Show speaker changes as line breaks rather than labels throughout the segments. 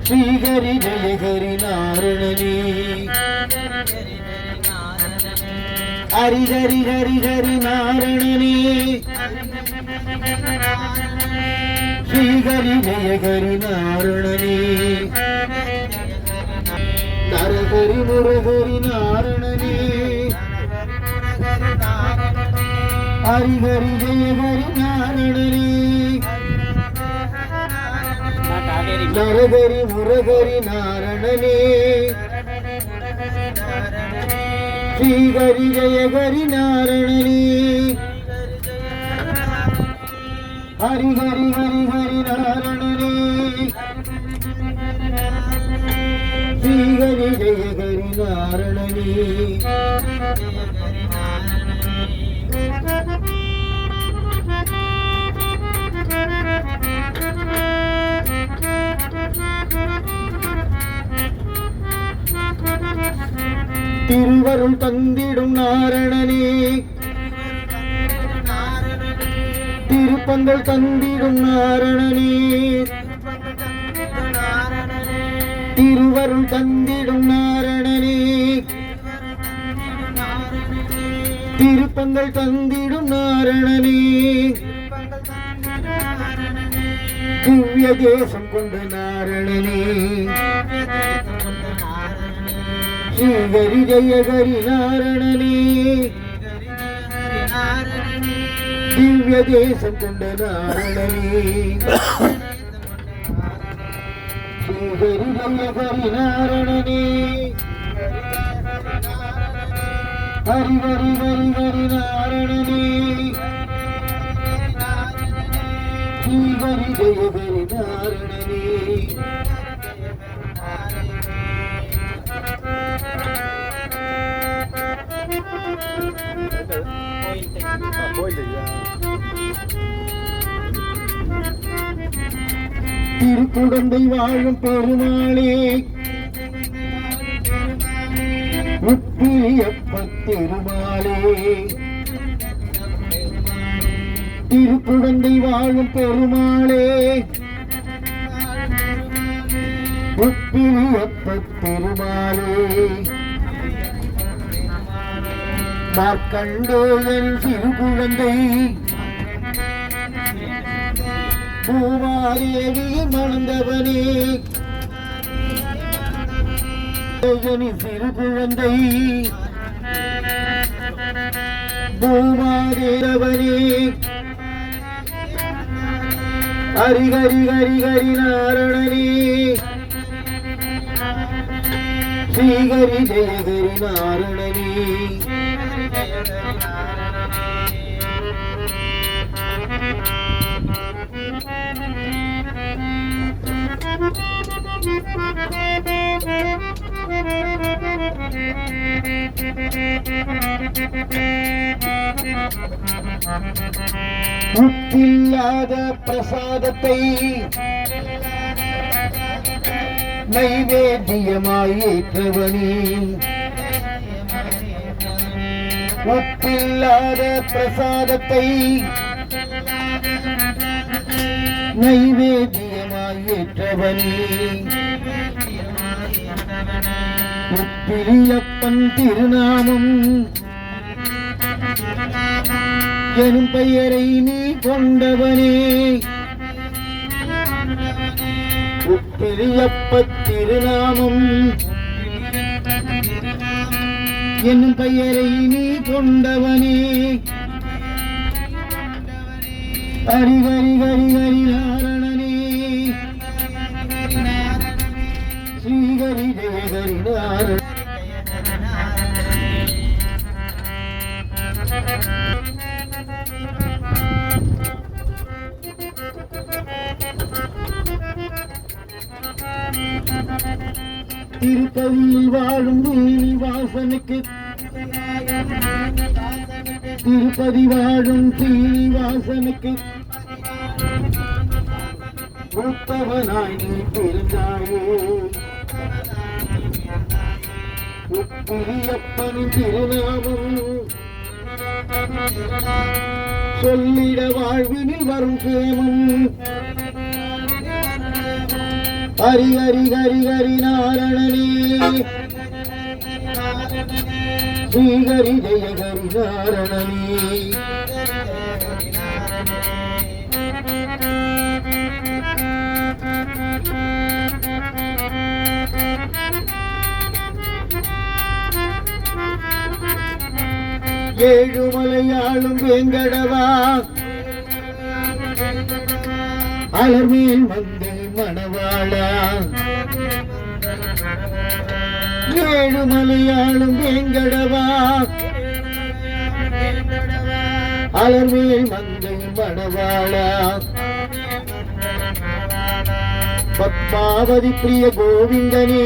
श्रीहरि जय हरि नारायणी हरि हरि हरि हरि नारायणी श्रीहरि जय हरि नारायणी नरहरि मुरहरि नारायणी हरि हरि जय हरि नारायणी नरहरि मुरहरि नारायणी श्रीहरि जय हरि नारायणी हरि हरि हरि हरि नारायणी श्रीहरि जय हरि नारायणी திருவருள் தந்திடும் நாரணனே திருப்பங்கள் தந்திடும் நாரணனே திருவருள் தந்திடும் நாரணனே திருப்பங்கள் தந்திடும் நாரணனே திவ்ய தேசம் கொண்ட நாரணனே श्रीहरि जय हरि नारायणी दिव्य देशम कोंड नारायणी श्रीहरि जय हरि नारायणी हरि हरि हरि हरि नारायणी श्रीहरि जय हरि नारायणी திருக்குடந்தை வாழும் பெருமாளே முப்பிலியப்பத் திருமாலே திருக்குடந்தை வாழும் பெருமாளே முப்பிலியப்பத் திருமாலே மார்க்கண்டேயன் சிறு குழந்தை பூமாதேவி மணந்தவனே சிறு குழந்தை பூமாதேவனே ஹரி ஹரி ஹரி ஹரி நாராயணனே श्रीहरि जय हरि नारायणी உப்பில்லாத பிரசாதத்தை நைவேத்தியமாய் ஏற்றவனே உப்பில்லாத பிரசாதத்தை நைவேத்தியமாய் ஏற்றவனே உப்பிலியப்பன் திருநாமம் எனும் பெயரை நீ கொண்டவனே உப்பிலியப்பத் திருநாமம் என்னும் பெயரை நீ கொண்டவனே ஹரி ஹரி ஹரி ஹரி நாராயணனே ஸ்ரீஹரி ஜெய ஹரி நாராயண திருப்பதியில் வாழும் ஸ்ரீனிவாசனுக்கு திருப்பதி வாழும் ஸ்ரீனிவாசனுக்கு மூத்தவனாய் நீ பிறந்தாயே உப்பிலியப்பனின் திருநாமம் சொல்லிட வாழ்வினில் வரும் கேமம் ஹரி ஹரி ஹரி ஹரி நாரணனே ஸ்ரீ ஹரி ஜெய ஹரி நாரணனே ஏழுமலையாளும் வேங்கடவா அலர்மேல் வந்து மணவாளா ஏழுமலையாளும் வேங்கடவா அலர்மேல் வந்து மணவாளா பத்மாவதி பிரிய கோவிந்தனே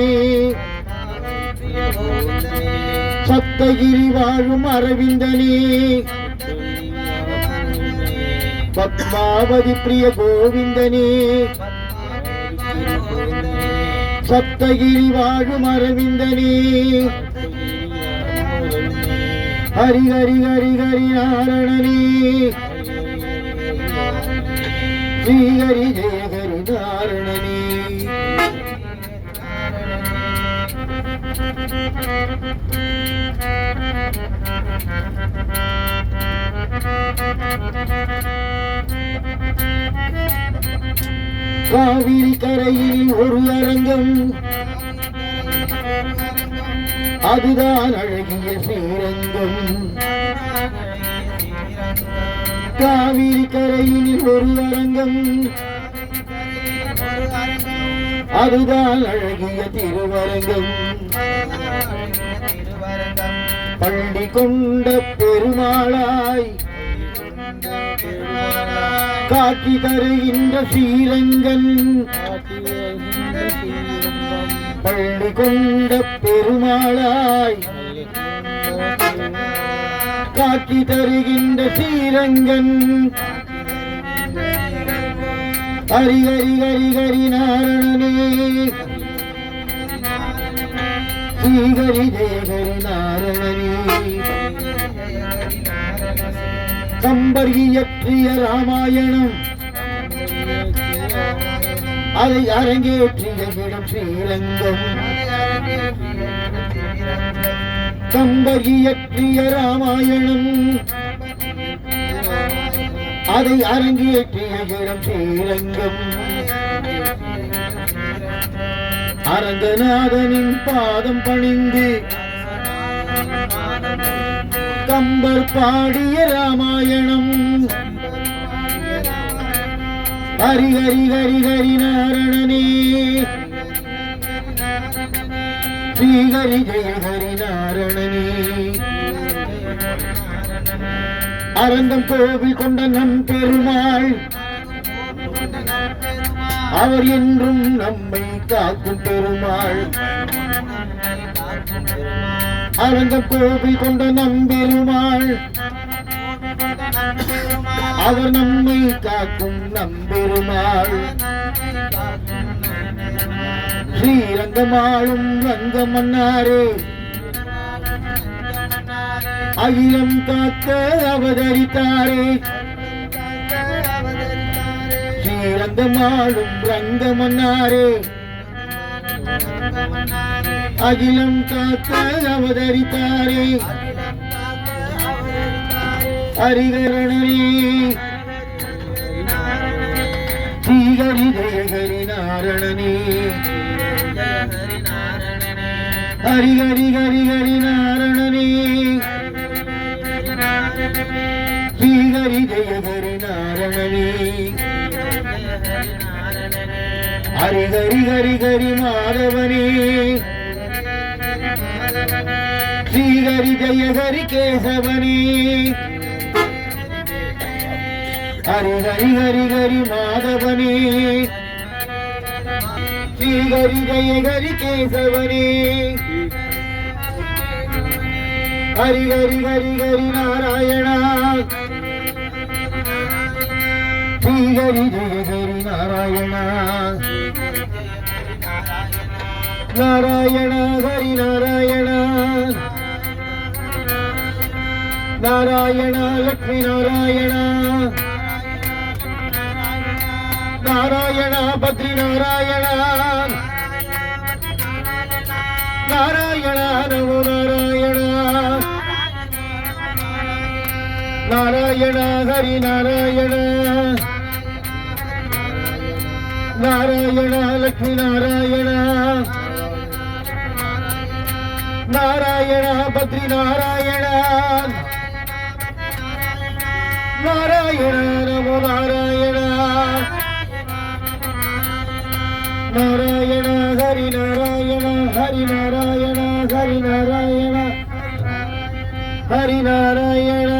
சப்தகிரி வாழும் அரவிந்தனே பத்மாவதி பிரிய கோவிந்தனே சப்தகிரி வாழும் அரவிந்தனே ஹரி ஹரி ஹரி ஹரி நாரணனே ஸ்ரீ ஹரி ஜெய ஹரி நாரணனே காவிரி கரையில் ஒரு அரங்கம் அதுதான் அழகிய ஸ்ரீரங்கம் காவிரி கரையில் ஒரு அரங்கம் அதுதான் அழகிய திருவரங்கம் பள்ளி கொண்ட பெருமாளாய் காட்சி தருகின்ற ஸ்ரீரங்கன் பள்ளி கொண்ட பெருமாளாய் காட்சி தருகின்ற ஸ்ரீரங்கன் ஹரி ஹரி ஹரி ஹரி நாரணனே ஸ்ரீ ஹரி ஜெய ஹரி நாரணனே கம்பர் இயற்றிய ராமாயணம் அதை அரங்கேற்றிய இடம் ஸ்ரீரங்கம் கம்பர் இயற்றிய ராமாயணம் அதை அரங்கேற்றிய இடம் ஸ்ரீரங்கம் அரங்கநாதனின் பாதம் பணிந்து கம்பர் பாடிய ராமாயணம் ஹரி ஹரி ஹரி ஹரி நாரணனே ஸ்ரீ ஹரி ஜெய ஹரி நாரணனே அரங்கம் கோவில் கொண்ட நம் பெருமாள் அவர் என்றும் நம்மை காக்கும் பெருமாள் அரங்கம் கோவில் கொண்ட நம் பெருமாள் அவர் நம்மை காக்கும் நம்பெருமாள் ஸ்ரீரங்கமாளும் ரங்கமன்னாரே அகிலம் காக்க அவதரித்தாரே ஸ்ரீரங்கமாளும் ரங்கமன்னாரே அகிலம் காக்க அவதரித்தாரே ஹரிகரணனே ஸ்ரீ ஹரி ஜெய ஹரி நாரணனே ஹரி ஹரி ஹரி ஹரி நாரணனே ஸ்ரீ ஹரி ஜெய ஹரி நாரணனே ஹரி ஹரி ஹரி ஹரி மாதவனே ஸ்ரீ ஹரி ஜெய ஹரி கேசவனே ஹரி ஹரி ஹரி ஹரி மாதவனே ஸ்ரீ ஹரி ஜெய ஹரி கேசவனே ஹரி ஹரி ஹரி ஹரி நாராயணா ஸ்ரீ ஹரி ஜெய ஹரி நாராயணா நாராயண ஹரி நாராயண நாராயண லக்ஷ்மி நாராயண நாராயண பத்ரி நாராயண நாராயண நமோ நாராயண நாராயண ஹரி நாராயண நாராயண லக்ஷ்மி நாராயண நாராயண பத்ரி நாராயண நாராயண நமோ நாராயண நாராயண ஹரி நாராயண ஹரி நாராயண ஹரி நாராயண ஹரி நாராயண